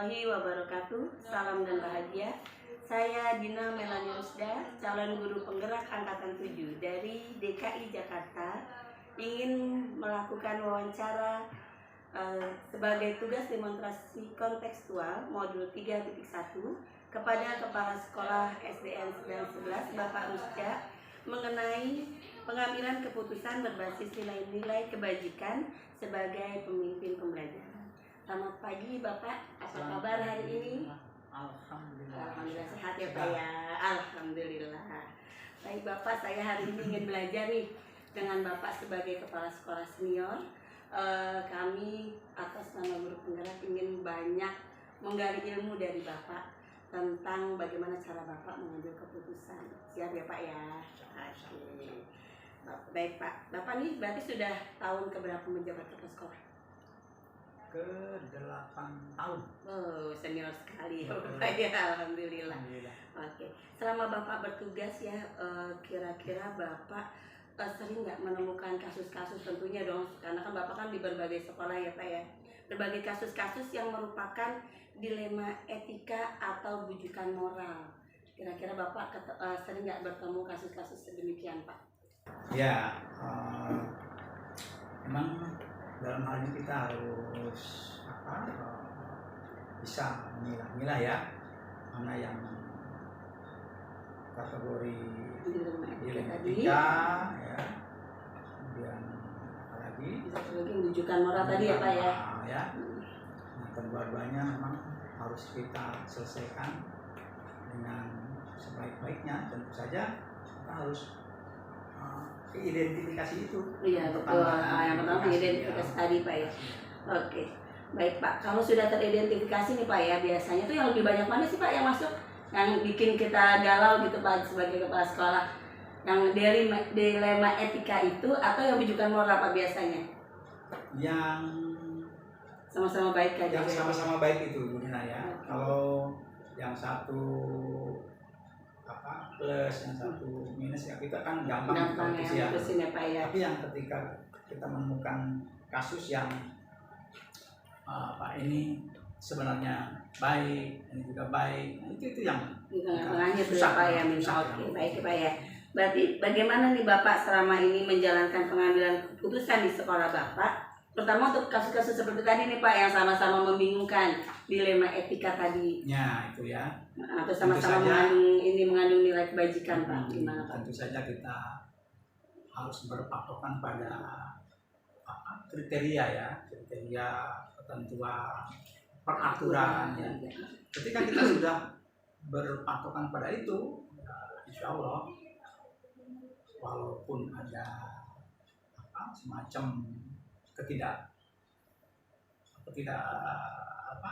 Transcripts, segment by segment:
warahmatullahi wabarakatuh. Salam dan bahagia. Saya Dina Melani Rusda, calon guru penggerak angkatan 7 dari DKI Jakarta, ingin melakukan wawancara sebagai tugas demonstrasi kontekstual modul 3.1 kepada Kepala Sekolah SDN 911 Bapak Rusda mengenai pengambilan keputusan berbasis nilai-nilai kebajikan sebagai pemimpin pembelajaran. Selamat pagi Bapak, apa kabar hari ini? Alhamdulillah sehat ya Pak ya. Alhamdulillah. Baik Bapak, saya hari ini ingin belajar nih dengan Bapak sebagai kepala sekolah senior. Kami atas nama guru penggerak ingin banyak menggali ilmu dari Bapak tentang bagaimana cara Bapak mengambil keputusan. Siap ya Pak ya? Oke. Baik Pak, Bapak nih berarti sudah tahun keberapa menjabat kepala sekolah? Ke-8 tahun. Oh, senior sekali ya Bapak ya, Alhamdulillah. Oke, selama Bapak bertugas ya, kira-kira Bapak sering nggak menemukan kasus-kasus, tentunya dong, karena kan Bapak kan di berbagai sekolah ya Pak ya, berbagai kasus-kasus yang merupakan dilema etika atau bujukan moral. Kira-kira Bapak sering nggak bertemu kasus-kasus sedemikian Pak? Ya, memang dalam hal ini kita harus bisa memilah-milah ya, mana yang kategori dilema etika ya, kemudian apalagi satu lagi bujukan moral tadi ya Pak ya. Ya. Nah, kedua-duanya memang harus kita selesaikan dengan sebaik-baiknya. Tentu saja kita harus identifikasi itu. Iya betul. Yang pertama identifikasi tadi Pak ya. Oke, baik Pak. Kalau sudah teridentifikasi nih Pak ya, biasanya tuh yang lebih banyak mana sih Pak yang masuk, yang bikin kita galau gitu Pak sebagai kepala sekolah? Yang dilema etika itu atau yang bujukan moral Pak biasanya? Yang sama-sama baik aja. Yang sama-sama baik itu Bu Dina ya. Kalau yang satu plus, yang satu minus ya kita kan gampang ya. Pak ya. Tapi yang ketika kita menemukan kasus yang ini sebenarnya baik, ini juga baik, nah, itu yang susah Pak ya. Oke, baik Pak ya. Berarti bagaimana nih Bapak selama ini menjalankan pengambilan keputusan di sekolah Bapak, terutama untuk kasus-kasus seperti tadi nih Pak yang sama-sama membingungkan, dilema etika tadi. Ya itu ya. Atau sama-sama mengandung nilai kebajikan Pak. Gimana Pak? Tentu saja kita harus berpatokan pada kriteria ya, kriteria ketentuan peraturan ya. Ketika kita sudah berpatokan pada itu, ya, insya Allah walaupun ada semacam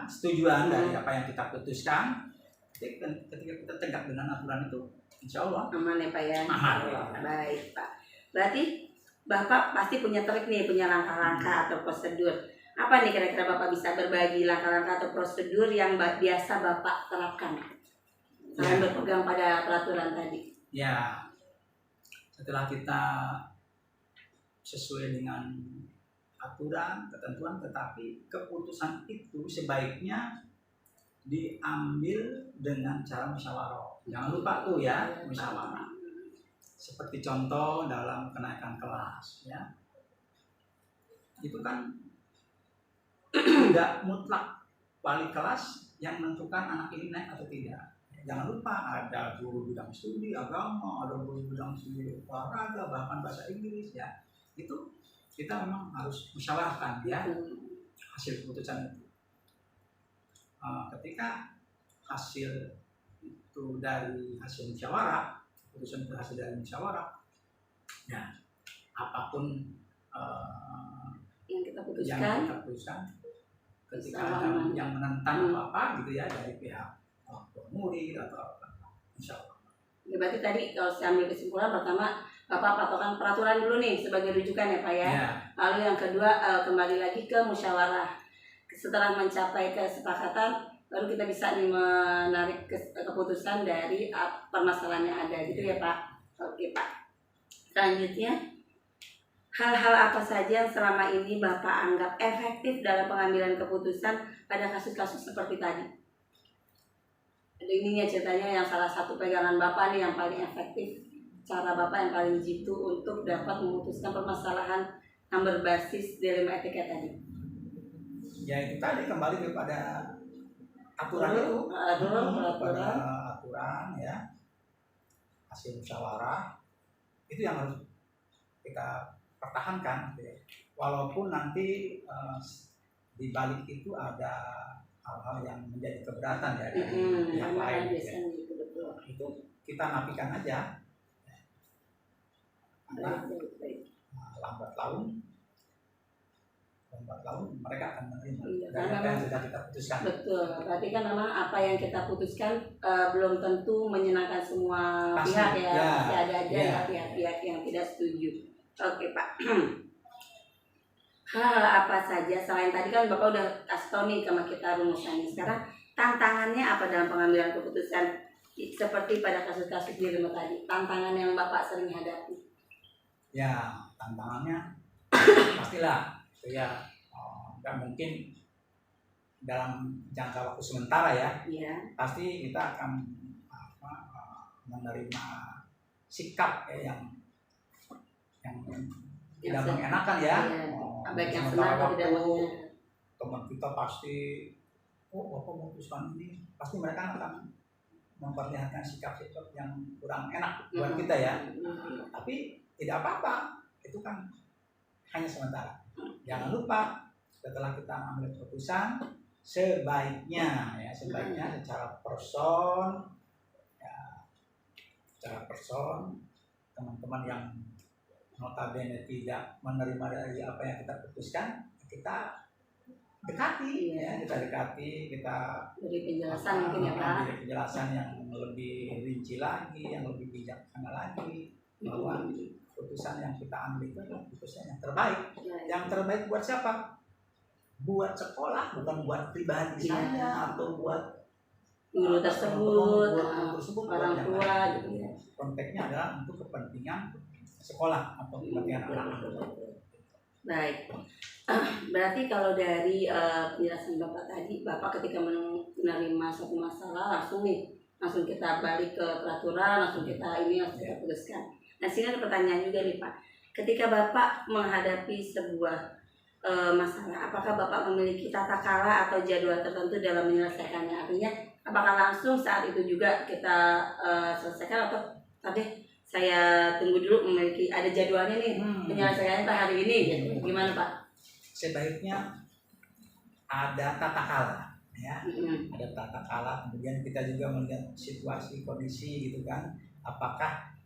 setujuan dari apa yang kita putuskan, ketika kita tegak dengan aturan itu, insya Allah aman ya Pak ya. Aman. Baik Pak. Berarti Bapak pasti punya trik nih, punya langkah-langkah atau prosedur. Apa nih kira-kira Bapak bisa berbagi langkah-langkah atau prosedur yang biasa Bapak terapkan selain berpegang pada peraturan tadi? Ya, setelah kita sesuai dengan aturan, ketentuan, tetapi keputusan itu sebaiknya diambil dengan cara musyawarah. Jangan lupa tuh ya, musyawarah. Seperti contoh dalam kenaikan kelas ya. Itu kan tidak mutlak wali kelas yang menentukan anak ini naik atau tidak. Jangan lupa ada guru bidang studi agama, ada guru bidang studi olahraga, bahkan bahasa Inggris ya. Itu kita memang harus musyawarahkan ya hasil keputusan itu. Ketika hasil itu dari hasil musyawarah, keputusan itu hasil dari musyawarah, ya apapun yang kita putuskan, ketika ada yang menentang apa gitu ya dari pihak murid atau apa, insya Allah. Ya, berarti tadi kalau saya ambil kesimpulan, pertama Bapak patokan peraturan dulu nih sebagai rujukan ya Pak ya. Lalu yang kedua kembali lagi ke musyawarah. Setelah mencapai kesepakatan, baru kita bisa nih menarik keputusan dari permasalahan yang ada gitu ya Pak. Oke Pak. Selanjutnya, hal-hal apa saja yang selama ini Bapak anggap efektif dalam pengambilan keputusan pada kasus-kasus seperti tadi? Ininya ceritanya yang salah satu pegangan Bapak nih yang paling efektif, cara Bapak yang paling jitu untuk dapat memutuskan permasalahan yang berbasis dilema etika tadi. Ya itu tadi kembali kepada aturan itu, pada aturan ya, hasil musyawarah itu yang harus kita pertahankan, gitu ya. Walaupun nanti di balik itu ada hal-hal yang menjadi keberatan ya dari pihak lain, ya. Itu kita nafikan aja, karena lambat laun mereka akan menerima dari apa yang sudah kita putuskan. Betul, berarti kan memang apa yang kita putuskan belum tentu menyenangkan semua pihak ya, masih ada aja ya pihak-pihak yang tidak setuju. Oke Pak. Hal apa saja selain tadi kan Bapak udah kasih tahu nih sama kita rumusannya. Sekarang tantangannya apa dalam pengambilan keputusan seperti pada kasus-kasus di rumah tadi? Tantangan yang Bapak sering hadapi? Ya tantangannya pastilah ya, nggak mungkin dalam jangka waktu sementara ya. Pasti kita akan menerima sikap yang tidak mengenakan ya. Baik yang senang atau tidak mengenakan. Teman kita pasti, Bapak memutuskan ini, pasti mereka akan memperlihatkan sikap-sikap yang kurang enak buat kita ya. Tapi tidak apa-apa, itu kan hanya sementara. Jangan lupa setelah kita mengambil keputusan, sebaiknya secara person teman-teman yang notabene tidak menerima dari apa yang kita putuskan, kita dekati, kita beri penjelasan mungkin ya Pak. Beri penjelasan yang lebih rinci lagi, yang lebih bijaksana lagi, bahwa keputusan yang kita ambil itu adalah keputusan yang terbaik. Yang terbaik buat siapa? Buat sekolah, bukan buat pribadi saya atau buat guru tersebut, orang tua gitu ya. Konteksnya adalah untuk kepentingan sekolah atau kepentingan anak-anak. Baik. Berarti kalau dari penjelasan Bapak tadi, Bapak ketika menerima suatu masalah langsung kita balik ke peraturan, langsung kita putuskan. Nah, sini ada pertanyaan juga nih Pak. Ketika Bapak menghadapi sebuah masalah, apakah Bapak memiliki tata cara atau jadwal tertentu dalam menyelesaikannya? Artinya, apakah langsung saat itu juga kita selesaikan atau tadi saya tunggu dulu memiliki ada jadwalnya nih penyelesaiannya hari ini gitu. Gimana Pak? Sebaiknya ada tata cara ya. Ada tata cara, kemudian kita juga melihat situasi kondisi gitu kan. Apakah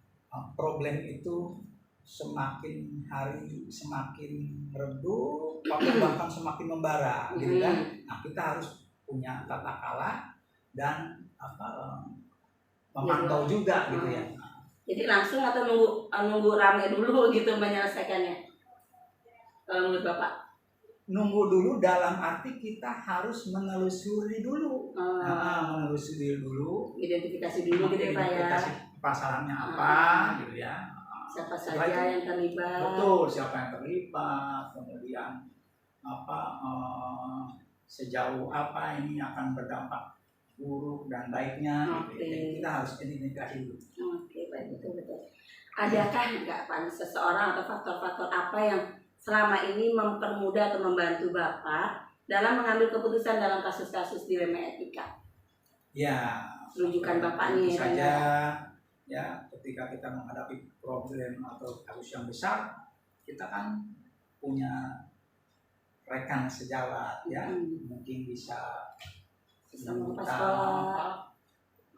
problem itu semakin hari semakin redup atau bahkan semakin membara gitu kan. Nah, kita harus punya tata cara dan memantau juga gitu ya. Jadi langsung atau nunggu rame dulu gitu menyelesaikannya? Kalau menurut Bapak? Nunggu dulu dalam arti kita harus menelusuri dulu. Menelusuri dulu. Identifikasi dulu gitu ya Pak ya. Identifikasi pasalnya apa gitu ya. Siapa saja yang terlibat. Betul, siapa yang terlibat. Kemudian sejauh apa ini akan berdampak buruk dan baiknya. Gitu. Jadi kita harus identifikasi dulu. Baik, betul. Adakah enggak Pak seseorang atau faktor-faktor apa yang selama ini mempermudah atau membantu Bapak dalam mengambil keputusan dalam kasus-kasus dilema etika? Ya, rujukan Bapak nih saja ya, ketika kita menghadapi problem atau kasus yang besar, kita kan punya rekan sejawat ya, mungkin bisa minta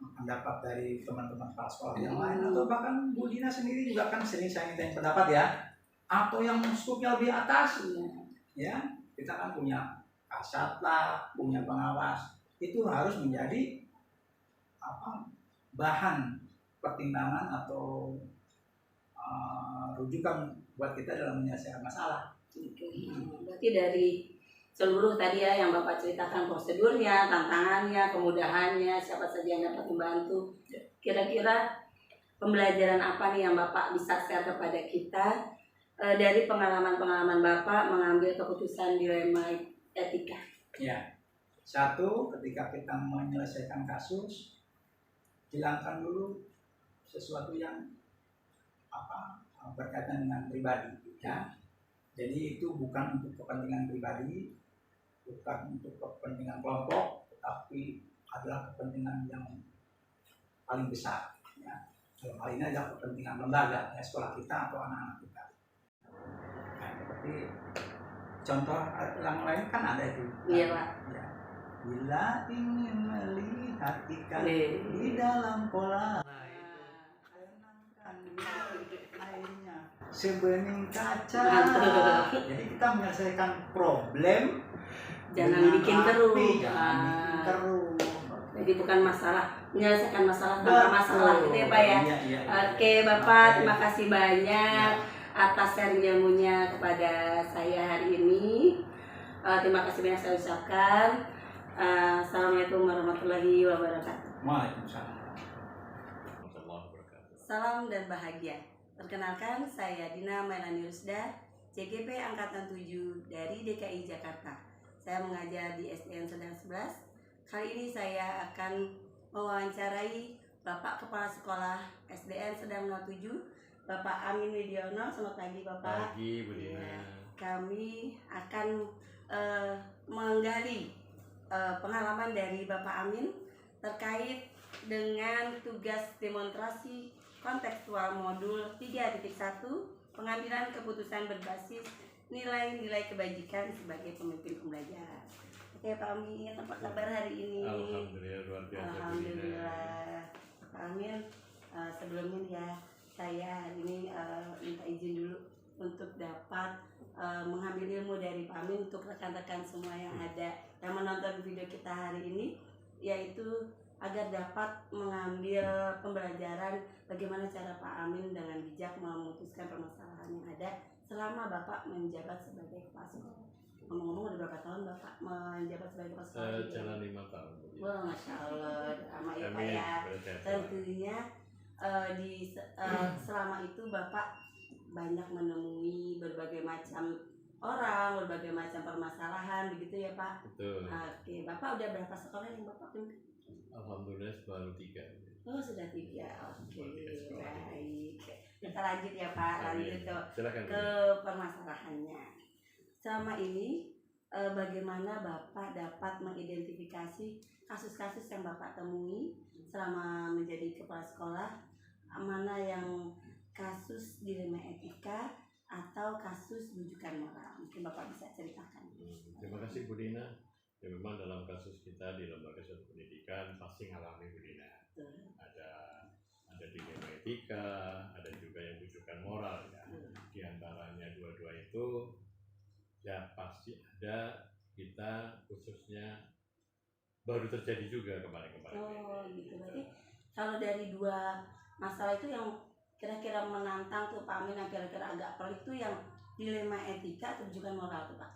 pendapat dari teman-teman kepala sekolah yang lain, atau bahkan Bu Dina sendiri juga kan sering saya minta pendapat ya, atau yang skupnya lebih atas ya, kita kan punya kasat lah, punya pengawas, itu harus menjadi bahan pertimbangan atau rujukan buat kita dalam menyelesaikan masalah. Berarti dari seluruh tadi ya yang Bapak ceritakan, prosedurnya, tantangannya, kemudahannya, siapa saja yang dapat membantu. Kira-kira pembelajaran apa nih yang Bapak bisa share kepada kita dari pengalaman-pengalaman Bapak mengambil keputusan dilema etika. Ya, satu, ketika kita menyelesaikan kasus, hilangkan dulu sesuatu yang berkaitan dengan pribadi, ya. Jadi itu bukan untuk kepentingan pribadi, bukan untuk kepentingan kelompok, tetapi adalah kepentingan yang paling besar. Ya. Dalam hal ini adalah kepentingan lembaga, ya, sekolah kita atau anak-anak kita. Nah, seperti contoh yang lain kan ada itu. Iya, Pak. Ya. Bila ingin melihat ikan di dalam kolam, airnya sebening kaca. Jadi kita menyelesaikan problem, jangan bikin keruh. Jadi bukan masalah, menyelesaikan masalah tanpa masalah gitu ya Pak ya. Iya. Oke Bapak, terima kasih banyak atas sharing ilmunya kepada saya hari ini. Terima kasih banyak saya ucapkan. Assalamualaikum warahmatullahi wabarakatuh. Waalaikumsalam. Salam dan bahagia. Perkenalkan, saya Dina Melani Rusda, CGP Angkatan 7 dari DKI Jakarta. Saya mengajar di SDN Sedang 11. Kali ini saya akan mewawancarai Bapak Kepala Sekolah SDN Sedang 07, Bapak Amin Widiono. Selamat pagi Bapak. Pagi Bu Dina. Ya, kami akan menggali pengalaman dari Bapak Amin terkait dengan tugas demonstrasi kontekstual modul 3.1 pengambilan keputusan berbasis nilai-nilai kebajikan sebagai pemimpin pembelajaran. Oke Pak Amin, apa kabar hari ini? Alhamdulillah luar biasa. Alhamdulillah. Pak Amin, sebelumnya ya saya hari ini minta izin dulu untuk dapat mengambil ilmu dari Pak Amin untuk rekan-rekan semua yang ada yang menonton video kita hari ini, yaitu agar dapat mengambil pembelajaran bagaimana cara Pak Amin dengan bijak memutuskan permasalahan yang ada selama Bapak menjabat sebagai kepala sekolah. Ngomong-ngomong udah berapa tahun Bapak menjabat sebagai kepala sekolah? Jalan 5 tahun. Wah, Masya Allah, lama ya Pak ya. Tentunya selama itu Bapak banyak menemui berbagai macam orang, berbagai macam permasalahan, begitu ya Pak? Betul. Oke, Bapak udah berapa sekolah yang Bapak pimpin? Alhamdulillah baru 3. Oh sudah 3, oke, baik. Kita lanjut ya Pak, lanjut ke permasalahannya. Selama ini bagaimana Bapak dapat mengidentifikasi kasus-kasus yang Bapak temui selama menjadi kepala sekolah, mana yang kasus dilema etika atau kasus bujukan moral? Mungkin Bapak bisa ceritakan. Terima kasih Bu Dina. Ya memang dalam kasus kita di lembaga suatu pendidikan pasti ngalami Bu Dina. Ada dilema etika, ada juga yang bujukan moral ya. Di antaranya dua-dua itu ya pasti ada, kita khususnya baru terjadi juga kemarin-kemarin. Oh gitu, berarti kalau dari dua masalah itu yang kira-kira menantang tuh Pak Amin, yang kira-kira agak pelik tuh yang dilema etika atau bujukan moral tuh Pak?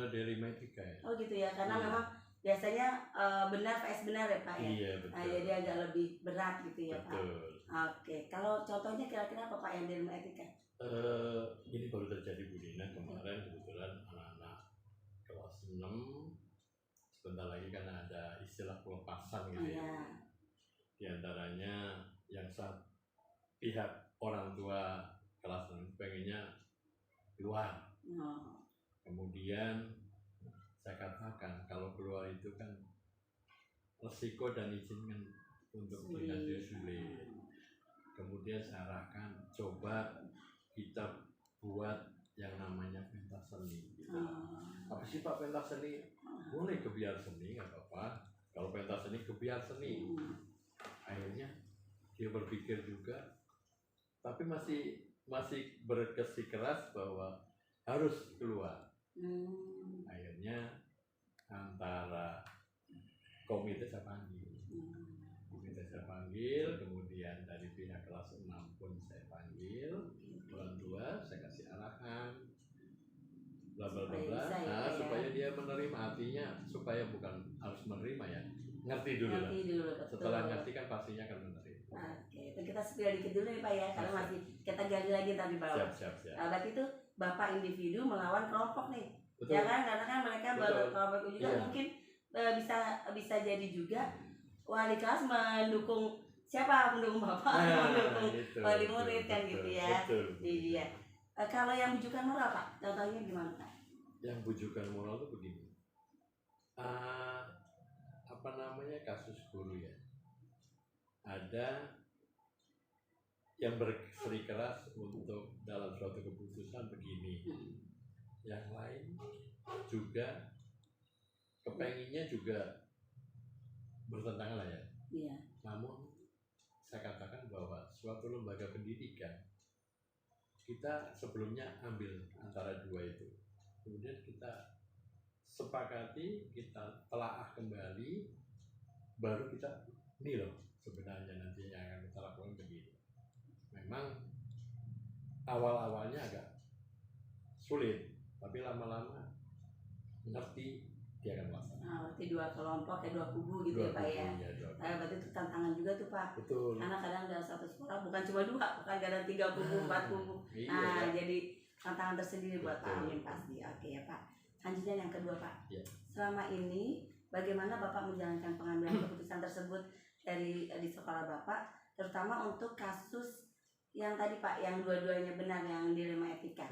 Dilema etika ya. Oh gitu ya, karena memang biasanya benar vs benar ya Pak ya. Iya betul. Nah, jadi agak lebih berat gitu ya Pak. Betul. Oke, kalau contohnya kira-kira apa Pak yang dilema etika? Ini baru terjadi Bu Dina kemarin, kebetulan anak-anak kelas 6 sebentar lagi kan ada istilah pelepasan gitu ya. Di antaranya yang pihak orang tua kelas 6 pengennya keluar. Kemudian saya katakan kalau keluar itu kan resiko dan izin kan untuk dinas sulit. Kemudian saya arahkan coba kita buat yang namanya pentas seni. Apa sih Pak pentas seni? Boleh kebiar seni nggak apa-apa. Kalau pentas seni kebiar seni. Akhirnya dia berpikir juga, tapi masih bersikeras bahwa harus keluar. Akhirnya antara komite saya panggil, kemudian dari pihak kelas 6 pun saya panggil, orang tua saya kasih arahan, bla bla bla, supaya dia menerima, artinya supaya bukan harus menerima ya, ngerti dulu lah. Setelah ngerti kan pastinya akan menerima. Oke, itu kita spill dikit dulu nih Pak ya, karena Siap. masih kita gali lagi tadi bawah. Siap. Berarti itu Bapak individu melawan kelompok nih. Betul. Ya kan, karena kan mereka Betul. berkelompok juga Iya. mungkin bisa jadi juga wali kelas mendukung siapa, mendukung Bapak, mendukung itu, wali murid kan betul, gitu ya. Betul. Iya. Kalau yang bujukan moral Pak, contohnya gimana Pak? Yang bujukan moral itu begini. Apa namanya, kasus guru ya. Ada yang bersikeras untuk dalam suatu keputusan begini. Yang lain juga kepenginnya juga bertentangan lah ya. Iya. Namun saya katakan bahwa suatu lembaga pendidikan kita sebelumnya ambil antara dua itu, kemudian kita sepakati, kita telaah kembali, baru kita ini loh sebenarnya nanti yang akan kita lakukan begini. Memang awal-awalnya agak sulit, tapi lama-lama ngerti, dia akan melaksanakan. Berarti dua kelompok ya, dua kubu gitu ya Pak ya. Berarti itu tantangan juga tuh Pak. Betul. Karena kadang dalam satu sekolah bukan cuma dua, bukan kadang 3 kubu, 4 kubu. Iya, Nah, ya. jadi tantangan tersendiri buat Pak Betul. Amin pasti. Oke ya Pak. Selanjutnya yang kedua Pak. Ya. Selama ini bagaimana Bapak menjalankan pengambilan keputusan tersebut di sekolah Bapak, terutama untuk kasus yang tadi Pak, yang dua-duanya benar, yang dilema etika.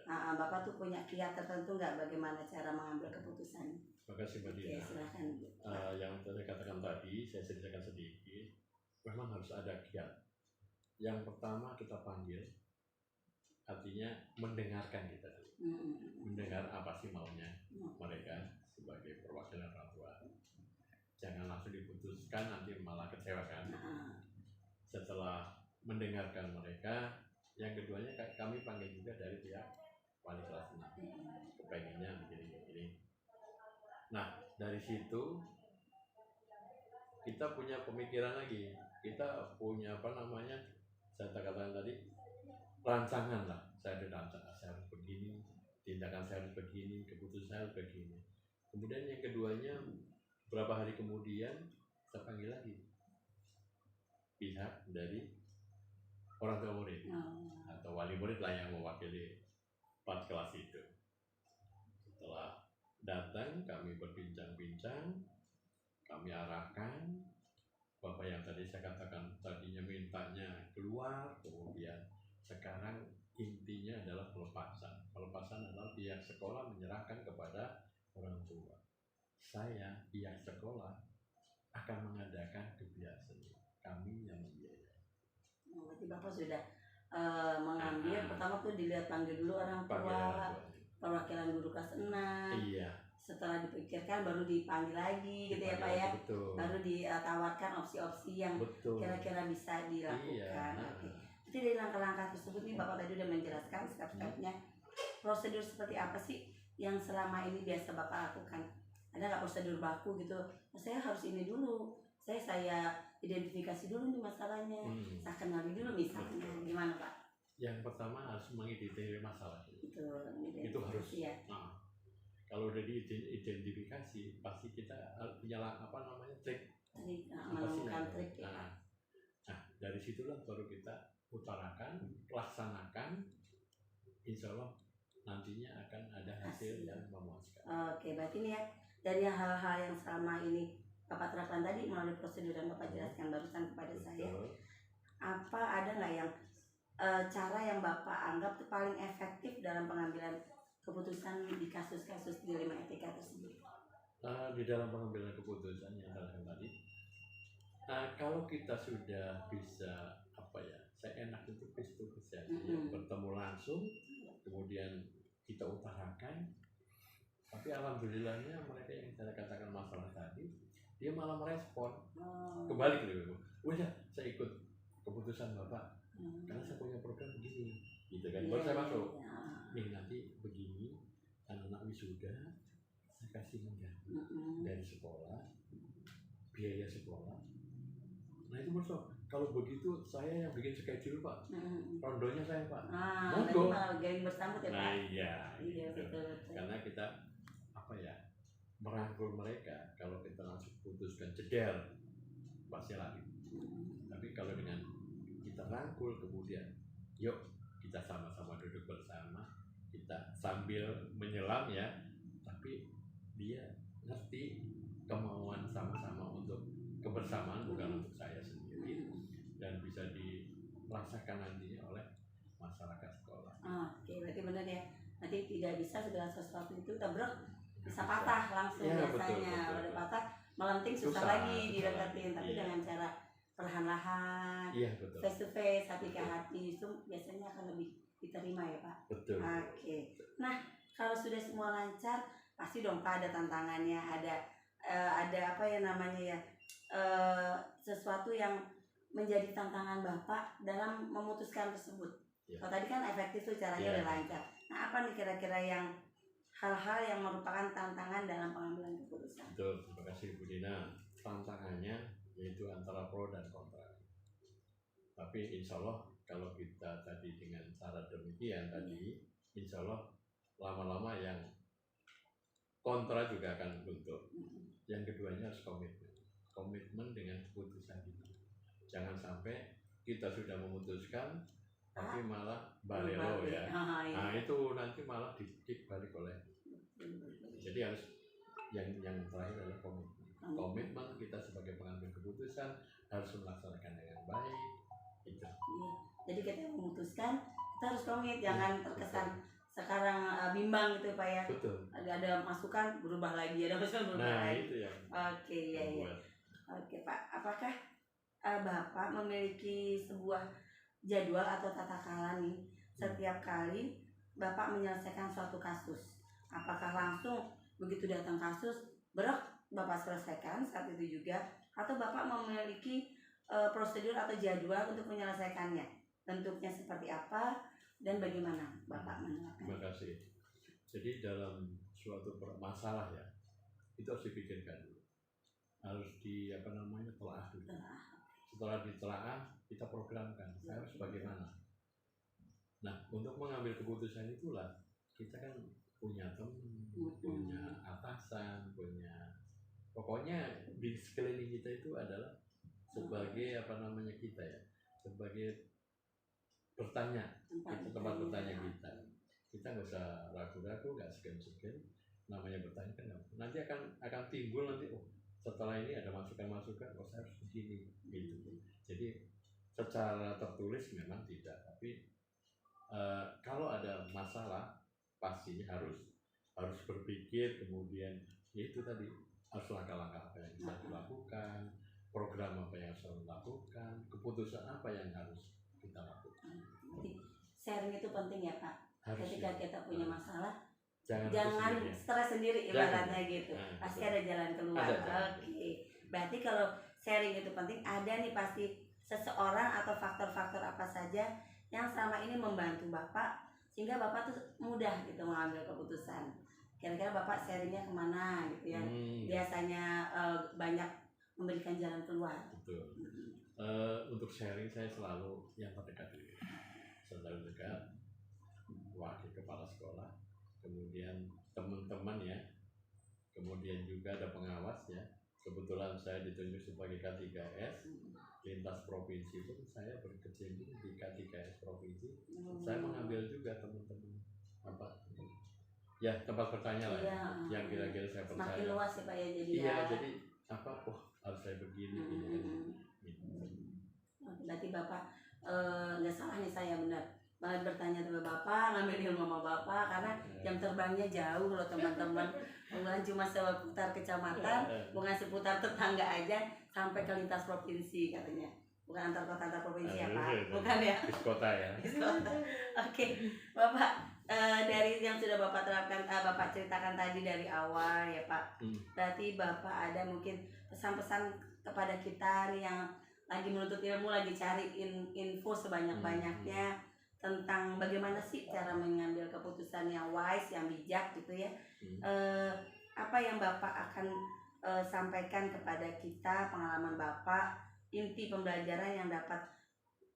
Nah, Bapak tuh punya kiat tertentu nggak bagaimana cara mengambil keputusan? Terima kasih Mbak Dina. Oke, silakan. Yang saya katakan tadi, saya ceritakan sedikit. Memang harus ada kiat. Yang pertama kita panggil, artinya mendengarkan kita. Mendengar apa sih maunya mereka sebagai perwakilan orang tua. Jangan langsung diputuskan, nanti malah kecewa kan. Setelah mendengarkan mereka, yang keduanya kami panggil juga dari pihak wali kelasnya. Kepengennya begini. Nah, dari situ kita punya pemikiran lagi. Kita punya apa namanya? Saya katakan tadi rancangan lah. Saya ada rancangan, saya harus begini, tindakan saya harus begini, keputusan saya harus begini. Kemudian yang keduanya, beberapa hari kemudian saya panggil lagi pihak dari orang tua murid atau wali murid lah yang mewakili 4 kelas itu. Setelah datang, kami berbincang-bincang, kami arahkan Bapak yang tadi saya katakan tadinya mintanya keluar, kemudian sekarang intinya adalah pelepasan. Pelepasan adalah pihak sekolah menyerahkan kepada orang tua. Saya, pihak sekolah, akan mengadakan kegiatan. Kami yang membiayai. Berarti Bapak sudah mengambil, pertama tuh dilihat, panggil dulu orang tua, perwakilan guru kelas 6. Iya. Setelah dipikirkan baru dipanggil lagi gitu ya Pak ya. Betul. Baru ditawarkan opsi-opsi yang kira-kira bisa dilakukan. Iya. Oke. Jadi dari langkah-langkah tersebut nih Bapak tadi udah menjelaskan step-stepnya. Prosedur seperti apa sih yang selama ini biasa Bapak lakukan? Ada nggak prosedur baku gitu? Saya harus ini dulu. Saya identifikasi dulu nih masalahnya. Saya kenali dulu misalnya. Gimana Pak? Yang pertama harus mengidentifikasi masalah. Itu harus. Ya. Nah, kalau udah diidentifikasi, pasti kita punya apa namanya trik. Menemukan trik ya. Nah, dari situlah baru kita utarakan, laksanakan, insya Allah nantinya akan ada hasil yang memuaskan. Oke, berarti ini ya dari hal-hal yang selama ini Bapak terapkan tadi melalui prosedur yang Bapak jelaskan barusan kepada saya, apa ada nggak yang cara yang Bapak anggap itu paling efektif dalam pengambilan keputusan di kasus-kasus dilema etika tersebut? Di dalam pengambilan keputusan yang tadi, kalau kita sudah bisa saya enak itu face to face, bertemu langsung, kemudian kita utarakan. Tapi alhamdulillahnya mereka yang saya katakan masalah tadi, dia malah merespon, kembali ke dulu. Udah, saya ikut keputusan Bapak, karena saya punya program begini, gitu kan. Baru saya masuk. Nih nanti begini, anak-anak wisuda saya kasih mengganti dari sekolah, biaya sekolah. Nah itu masuk. Kalau begitu saya yang bikin schedule Pak, rondonya saya Pak. Monggo. Malah garing bersambut ya Pak. Nah iya betul. Karena kita merangkul mereka. Kalau kita langsung putuskan jedel, pasti lari. Tapi kalau dengan kita rangkul kemudian, yuk kita sama-sama duduk bersama, kita sambil menyelam ya, tapi dia ngerti kemauan sama-sama untuk kebersamaan, bukan untuk saya sendiri, dan bisa dirasakan nantinya oleh masyarakat sekolah. Oke, berarti benar ya. Nanti tidak bisa segala sesuatu itu tabrok bisa patah langsung Ya, biasanya. betul. Udah patah melenting susah lagi dideketin, tapi Iya. dengan cara perlahan-lahan, Iya, betul. face to face, hati ke hati, itu biasanya akan lebih diterima ya Pak. Betul. Oke. Nah, kalau sudah semua lancar, pasti dong Pak ada tantangannya, ada apa ya namanya ya, sesuatu yang menjadi tantangan Bapak dalam memutuskan tersebut. Ya. Kalau tadi kan efektif tuh caranya Ya. udah lancar. Nah, apa nih kira-kira yang hal-hal yang merupakan tantangan dalam pengambilan keputusan? Betul, terima kasih Bu Dina. Tantangannya yaitu antara pro dan kontra. Tapi insya Allah kalau kita tadi dengan cara demikian tadi, insya Allah lama-lama yang kontra juga akan luntur. Yang keduanya harus komitmen dengan keputusan itu. Jangan sampai kita sudah memutuskan tapi malah balelo ya. Nah itu nanti malah dibalik oleh. Jadi harus yang terakhir adalah komitmen. Komitmen kita sebagai pengambil keputusan harus melaksanakan dengan baik. Itu. Iya. Jadi kita memutuskan kita harus komit, jangan terkesan sekarang bimbang gitu Pak ya. Betul. Ada masukan berubah lagi, ada masukan berubah lagi. Itu ya. Oke, iya. Oke Pak, apakah Bapak memiliki sebuah jadwal atau tata krala nih setiap kali Bapak menyelesaikan suatu kasus? Apakah langsung begitu datang kasus berok Bapak selesaikan saat itu juga, atau Bapak memiliki prosedur atau jadwal untuk menyelesaikannya? Bentuknya seperti apa dan bagaimana Bapak menerapkan? Terima kasih. Jadi dalam suatu masalah ya, itu harus dipikirkan dulu, harus telah dulu. Setelah ditelaah, kita programkan saya harus bagaimana. Nah, untuk mengambil keputusan itulah kita kan punya teman, punya atasan, pokoknya di sekeliling kita itu adalah sebagai kita ya, sebagai bertanya, itu tempat bertanya kita nggak usah ragu-ragu, nggak segan-segan, namanya bertanya kan nanti akan timbul nanti setelah ini ada masukan-masukan, saya harus begini gitu. Jadi secara tertulis memang tidak, tapi kalau ada masalah pastinya harus berpikir, kemudian itu tadi harus langkah-langkah apa yang bisa dilakukan, program apa yang harus dilakukan, keputusan apa yang harus kita lakukan. Jadi sharing itu penting ya Pak. Ketika kita punya masalah, jangan stres sendiri ibaratnya gitu. Pasti ada jalan keluar. Oke. Berarti kalau sharing itu penting, ada nih pasti seseorang atau faktor-faktor apa saja yang selama ini membantu Bapak sehingga Bapak tuh mudah gitu mengambil keputusan. Kira-kira Bapak sharingnya kemana gitu ya? Biasanya banyak memberikan jalan keluar. Betul. Untuk sharing saya selalu yang terdekat dulu. Selalu dekat wakil kepala sekolah, kemudian teman-teman ya, kemudian juga ada pengawas ya. Kebetulan saya ditunjuk sebagai K3S lintas provinsi, itu saya berkecimpung di K3S provinsi. Saya mengambil juga teman-teman tempat bertanya lah ya, yang kira-kira saya percaya. Semakin luas ya Pak ya, jadi jadi harus saya begini gitu. Berarti Bapak nggak salah nih saya benar bertanya sama Bapak, ngambil ilmu sama Bapak, karena jam terbangnya jauh loh teman-teman. Bukan cuma seputar kecamatan, bukan seputar tetangga aja, sampai ke lintas provinsi katanya. Bukan antar kota antar provinsi ya Pak, bukan ya? Di kota ya. Oke, Bapak dari yang sudah Bapak terapkan, Bapak ceritakan tadi dari awal ya Pak. Berarti Bapak ada mungkin pesan-pesan kepada kita nih yang lagi menuntut ilmu, lagi cari info sebanyak-banyaknya tentang bagaimana sih cara mengambil keputusan yang wise, yang bijak gitu ya. Apa yang Bapak akan sampaikan kepada kita, pengalaman Bapak, inti pembelajaran yang dapat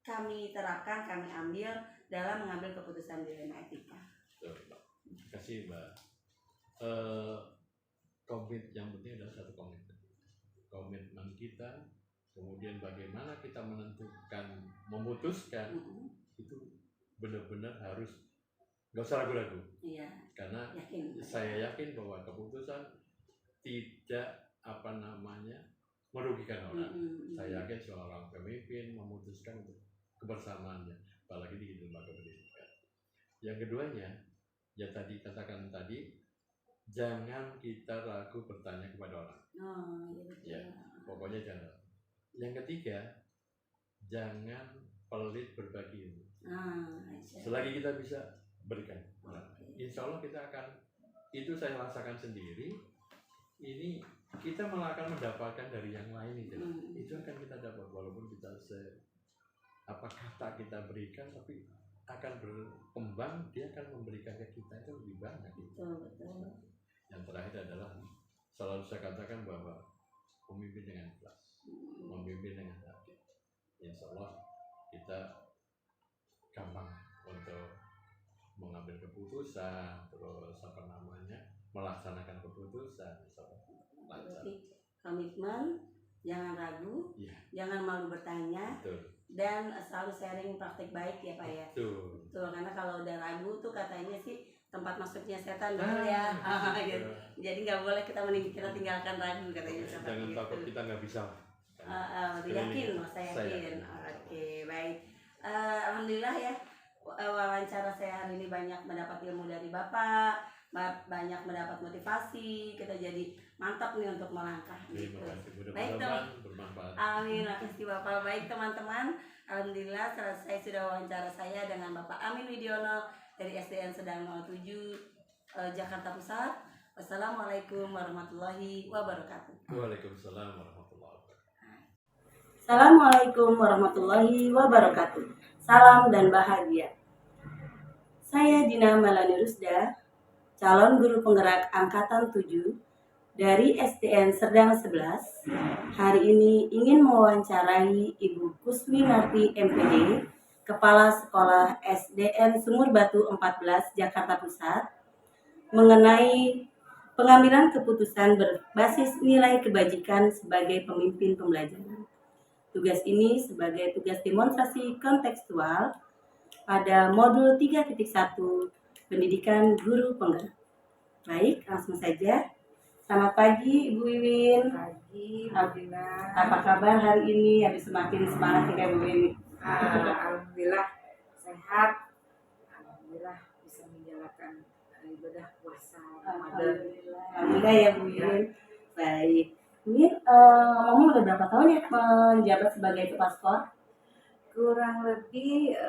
kami terapkan, kami ambil dalam mengambil keputusan dilema etika. Terima kasih Mbak. Yang penting adalah satu komitmen kita kemudian bagaimana kita memutuskan itu benar-benar harus nggak usah ragu-ragu. Iya. Karena Yakin. saya yakin bahwa keputusan tidak merugikan orang. Saya yakin seorang pemimpin memutuskan untuk kebersamaannya, apalagi di lembaga pendidikan. Yang keduanya, ya tadi katakan tadi, jangan kita ragu bertanya kepada orang. Ya, pokoknya jangan. Yang ketiga, jangan pelit berbagi ilmu. Selagi kita bisa berikan. Insya Allah kita akan, itu saya rasakan sendiri. Ini kita malah akan mendapatkan dari yang lain itu. Itu akan kita dapat walaupun kita kata kita berikan, tapi akan berkembang, dia akan memberikan ke kita itu lebih banyak. Betul. Yang terakhir adalah selalu saya katakan bahwa memimpin dengan ikhlas, memimpin dengan hati. Insya Allah kita gampang untuk mengambil keputusan, terus melaksanakan keputusan. Insya Allah lancar. Komitmen, jangan ragu, jangan malu bertanya. Betul. Dan selalu sharing praktik baik ya Pak ya. Betul. Karena kalau udah ragu tuh katanya sih tempat masuknya setan, betul ya. Gitu. Jadi nggak boleh kita tinggalkan ragu katanya. Jangan takut kita nggak bisa. Yakin, saya yakin. Oke, baik. Alhamdulillah ya, wawancara saya hari ini banyak mendapat ilmu dari Bapak, banyak mendapat motivasi, kita jadi mantap nih untuk melangkah. Gitu. Baik teman, bermanfaat. Amin, makasih Bapak. Baik teman-teman, alhamdulillah selesai sudah wawancara saya dengan Bapak Amin Widiono dari SDN Sedang 07 Jakarta Pusat. Wassalamualaikum warahmatullahi wabarakatuh. Waalaikumsalam warahmatullahi wabarakatuh. Assalamualaikum warahmatullahi wabarakatuh. Salam dan bahagia. Saya Dina Melani Rusda, calon guru penggerak angkatan 7 dari SDN Serdang 11. Hari ini ingin mewawancarai Ibu Kusmi Narti MPD, Kepala Sekolah SDN Sumur Batu 14 Jakarta Pusat, mengenai pengambilan keputusan berbasis nilai kebajikan sebagai pemimpin pembelajaran. Tugas ini sebagai tugas demonstrasi kontekstual pada modul 3.1 Pendidikan Guru Penggerak. Baik, langsung saja. Selamat pagi Ibu Wiwin. Pagi, alhamdulillah. Apa kabar hari ini? Habis semakin semangat ya Bu Wiwin. Alhamdulillah sehat. Alhamdulillah bisa menjalankan ibadah puasa Ramadan. Alhamdulillah ya Bu Wiwin. Baik. Bu Wiwin, ngomong udah berapa tahun ya menjabat sebagai kepala sekolah? Kurang lebih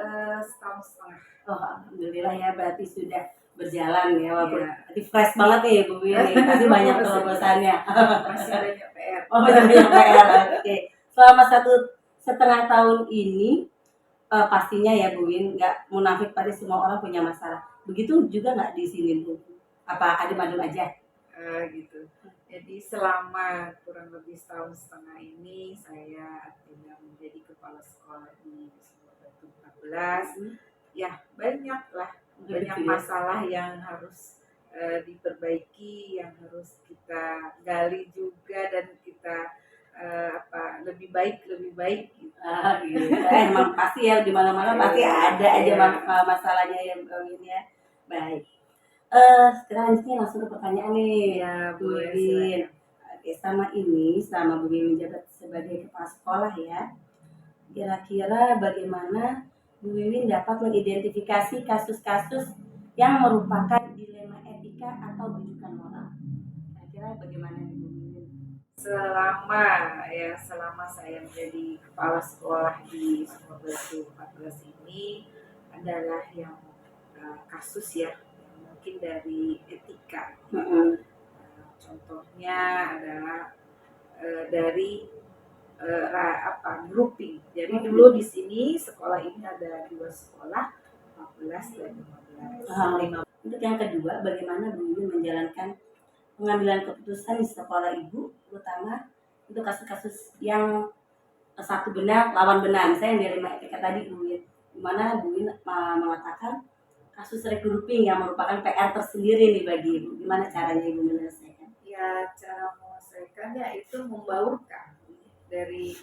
setahun setengah. Oh, alhamdulillah ya, berarti sudah berjalan ya, walaupun fresh banget nih Bu Wiwin. Pasti banyak terobosannya. Masih banyak PR. Oh, masih banyak PR. Oke. Selama 1,5 tahun ini pastinya ya Bu Wiwin, nggak munafik, pada semua orang punya masalah. Begitu juga nggak di sini Bu? Apa adem-adem aja? Gitu. Jadi selama kurang lebih setahun setengah ini saya tinggal menjadi kepala sekolah di Sumur Batu 14. Ya banyak masalah yang harus diperbaiki, yang harus kita gali juga dan kita lebih baik gitu. Gitu. Emang pasti ya di mana-mana pasti ada aja masalahnya ya Bu Wiwin ya. Baik. Selanjutnya langsung ke pertanyaan nih ya Bu Wiwin. Oke, selama Bu Wiwin menjabat sebagai kepala sekolah ya, kira-kira bagaimana Bu Wiwin dapat mengidentifikasi kasus-kasus yang merupakan dilema etika atau rujukan moral? Kira-kira bagaimana Bu Wiwin? Selama saya menjadi kepala sekolah di Sumur Batu 14 ini adalah yang kasus ya mungkin dari etika. Contohnya adalah dari grouping. Jadi dulu di sini sekolah ini ada 2 sekolah, 14 dan 15. Untuk yang kedua, bagaimana Bu Wiwin menjalankan pengambilan keputusan di sekolah Ibu, terutama untuk kasus-kasus yang satu benar lawan benar, misalnya yang dilema etika tadi Bu Wiwin, di mana Bu Wiwin mengatakan kasus regrouping yang merupakan PR tersendiri nih bagi Ibu. Gimana caranya Ibu menyelesaikan? Ya, cara menyelesaikannya itu membaurkan dari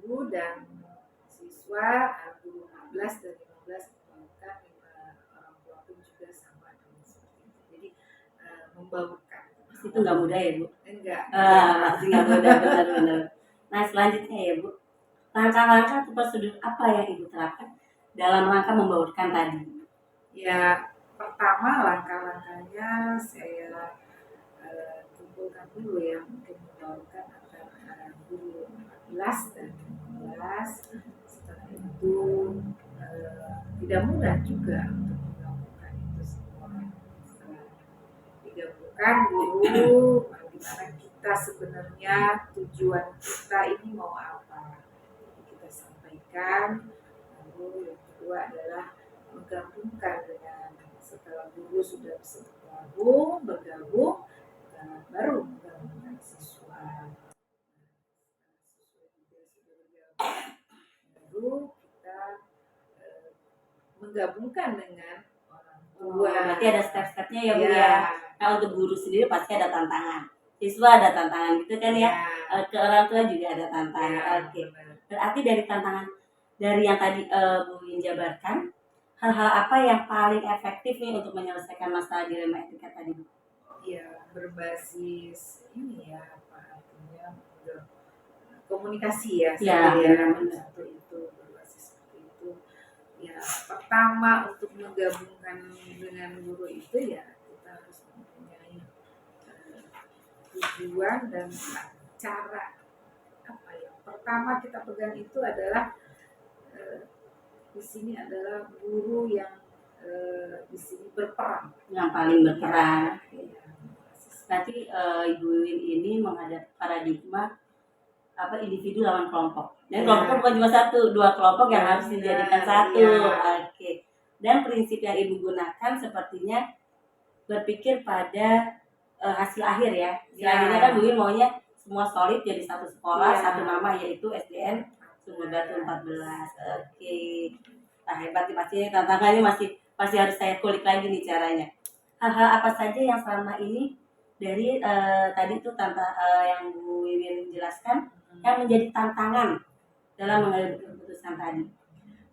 guru dan siswa, guru 14 dan 15 membaurkan, orang tua pun juga sama dengan seperti itu. Jadi membaurkan. Itu nggak mudah ya Bu? Enggak. Pasti nggak mudah, benar-benar. Nah selanjutnya ya Bu, langkah-langkah atau prosedur apa yang Ibu terapkan dalam rangka membaurkan tadi? Ya, pertama langkah-langkahnya saya kumpulkan dulu ya, mungkin membaurkan antara guru 14 dan 15. Setelah itu tidak mudah juga untuk menggabungkan itu semua. Setelah digabungkan guru, bagaimana kita sebenarnya tujuan kita ini mau apa, jadi kita sampaikan. Lalu yang kedua adalah menggabungkan dengan, setelah guru sudah bisa bergabung, baru menggabungkan siswa. Siswa juga sudah bergabung, baru kita menggabungkan dengan orang tua. Berarti ada step-stepnya ya Bu Ya. ya. Nah untuk guru sendiri pasti ada tantangan, siswa ada tantangan gitu kan ya. Ke orang tua juga ada tantangan. Ya, Oke. benar. Berarti dari tantangan dari yang tadi Bu Win jabarkan, hal-hal apa yang paling efektif nih untuk menyelesaikan masalah dilema etika tadi Bu? Ya, berbasis ini ya, apa artinya, komunikasi ya, Ya, benar. Satu itu berbasis seperti itu. Ya, pertama untuk menggabungkan dengan guru itu ya kita harus mempunyai tujuan dan cara. Apa ya? Pertama kita pegang itu adalah di sini adalah guru yang di sini berperan. Yang paling berperan. Ya. Berarti Ibu Win ini menghadapi paradigma individu lawan kelompok. Dan kelompok bukan cuma satu, dua kelompok yang harus dijadikan satu. Oke. Dan prinsip yang Ibu gunakan sepertinya berpikir pada hasil akhir ya. Akhirnya kan Bu Win maunya semua solid jadi satu sekolah, satu nama yaitu SDN Sumber Batu 14. Oke. Nah hebat nih, pasti tantangannya masih harus saya kulik lagi nih caranya. Hal-hal apa saja yang selama ini dari tadi tuh yang Bu Wiwin jelaskan yang menjadi tantangan dalam mengambil keputusan tadi,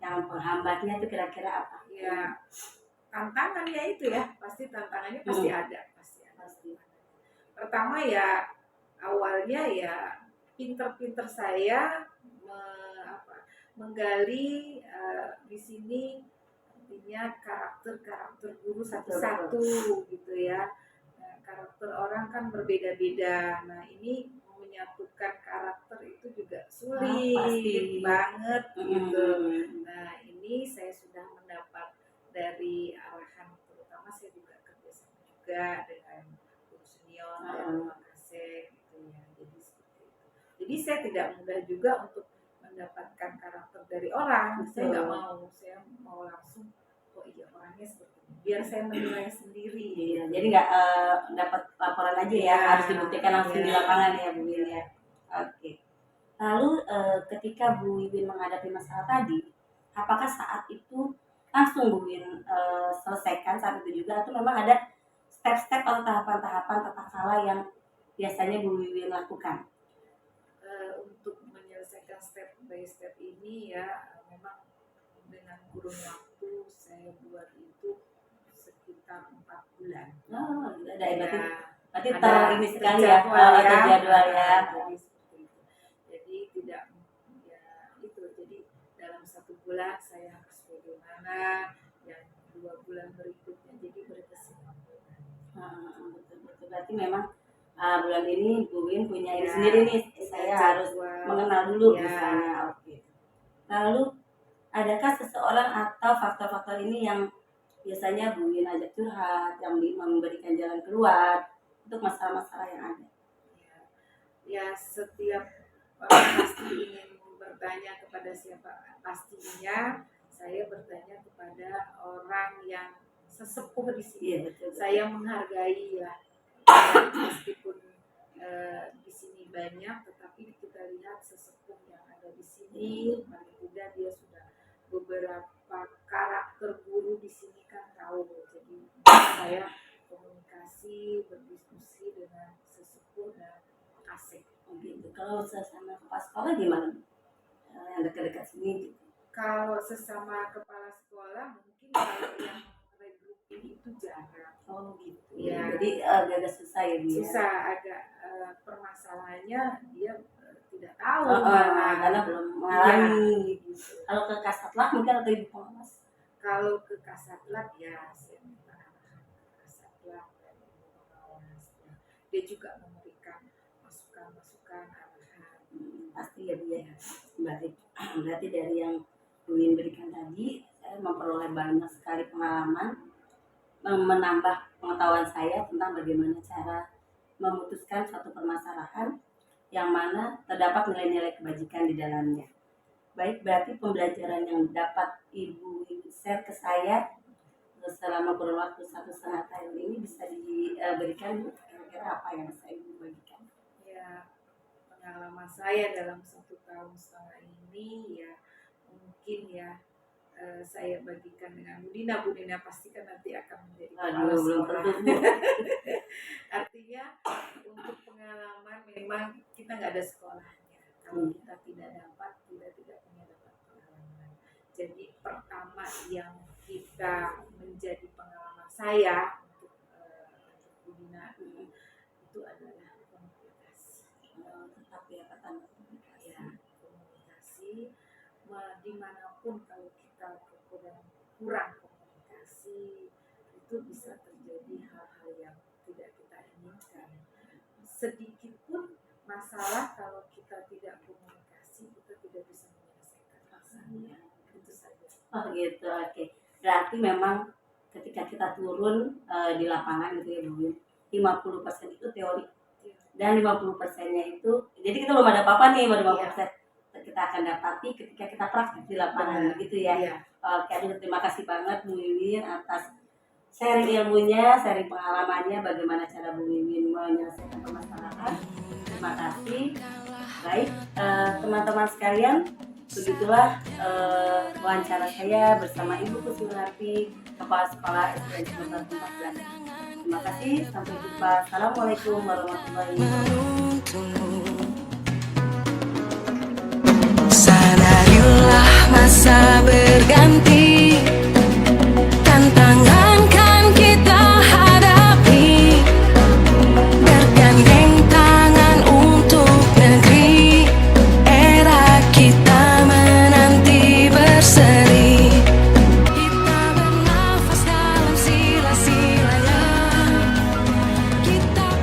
yang penghambatnya itu kira-kira apa? Ya, tantangannya itu ya, pasti tantangannya pasti ada. Pertama ya, awalnya ya pinter-pinter saya menggali di sini artinya karakter guru satu-satu gitu ya. Karakter orang kan berbeda-beda. Nah ini menyatukan karakter itu juga sulit banget gitu. Nah ini saya sudah mendapat dari arahan, terutama saya juga kerjasama juga dengan guru senior dan Wakasek gitu ya. Jadi seperti itu. Jadi saya tidak mudah juga untuk mendapatkan karakter dari orang. Saya nggak mau, saya mau langsung orangnya seperti ini, biar saya menilai sendiri. Iya, jadi nggak dapat laporan aja ya, harus dibuktikan langsung di lapangan ya Bu Win ya. Oke. Lalu ketika Bu Win menghadapi masalah tadi, apakah saat itu langsung Bu Win selesaikan saat itu juga, atau memang ada step-step atau tahapan-tahapan tata cara yang biasanya Bu Win lakukan? Untuk menyelesaikan step by step ini ya, memang dengan kurun waktu saya buat itu sekitar 4 bulan. Oh, berarti ada ini sekali ya, terjadwal ya. Jadi seperti itu. Jadi tidak ya itu. Jadi dalam 1 bulan saya harus bagaimana, yang 2 bulan berikutnya jadi berkesinambungan. Betul. Berarti memang bulan ini Bu Win punya ini sendiri nih, saya harus mengenal dulu misalnya. Oke. Lalu adakah seseorang atau faktor-faktor ini yang biasanya Bu Win ajak curhat, yang memberikan jalan keluar untuk masalah-masalah yang ada? Ya setiap orang pasti ingin bertanya kepada siapa, pastinya saya bertanya kepada orang yang sesepuh di sini. Iya, betul. Saya menghargai lah, meskipun di sini banyak, tetapi kita lihat sesepuh yang ada di sini, paling tidak dia sudah beberapa karakter guru di sini kan tahu. Jadi saya komunikasi, berdiskusi dengan sesepuh dan asik. Gitu. Kalau sama kepala sekolah gimana? yang dekat-dekat sini? Kalau sesama kepala sekolah mungkin kalau yang regroup ini itu jarang. Oh gitu. Ya. Jadi agak susah ya dia. Susah agak permasalahannya dia tidak tahu karena belum mengalami. Gitu. Kalau ke Kasatlah mungkin atau ibu pengawas? Kalau ke Kasatlah ya saya minta Kasatlah dan ibu pengawas. Dia juga memberikan masukan-masukan arahan. Pasti ya dia. Baik. Berarti dari yang Bu Win berikan tadi, saya memperoleh banyak sekali pengalaman, menambah pengetahuan saya tentang bagaimana cara memutuskan suatu permasalahan yang mana terdapat nilai-nilai kebajikan di dalamnya. Baik, berarti pembelajaran yang dapat Ibu share ke saya selama kurun waktu 1,5 tahun ini bisa diberikan kira-kira apa yang bisa Ibu bagikan? Ya, pengalaman saya dalam 1,5 tahun ini ya mungkin ya saya bagikan dengan Bu Dina pasti kan nanti akan menjadi kepala sekolah. Artinya untuk pengalaman memang kita nggak ada sekolahnya. Kalau kita tidak punya pengalaman. Jadi pertama yang kita menjadi pengalaman saya untuk Bu Dina itu adalah komunikasi. Tetap ya pertama komunikasi. Ya, komunikasi dimanapun kalau kita kurang komunikasi itu bisa terjadi hal-hal yang tidak kita inginkan. Sedikit pun masalah kalau kita tidak komunikasi kita tidak bisa menyelesaikan masalahnya. Itu saja. Oh gitu, oke. Berarti memang ketika kita turun di lapangan gitu ya Bu Win, 50% itu teori dan 50%-nya itu, jadi kita belum ada apa-apa nih, baru 50% kita akan dapati ketika kita praktik di lapangan gitu ya. Oke, aduh, terima kasih banget Bu Wiwin atas sharing ilmunya, sharing pengalamannya, bagaimana cara Bu Wiwin menyelesaikan permasalahan. Terima kasih. Baik, teman-teman sekalian, begitulah wawancara saya bersama Ibu Kusmilarti, Kepala Sekolah SDN Cibubur 14. Terima kasih, sampai jumpa. Assalamualaikum warahmatullahi wabarakatuh. Sadarilah masa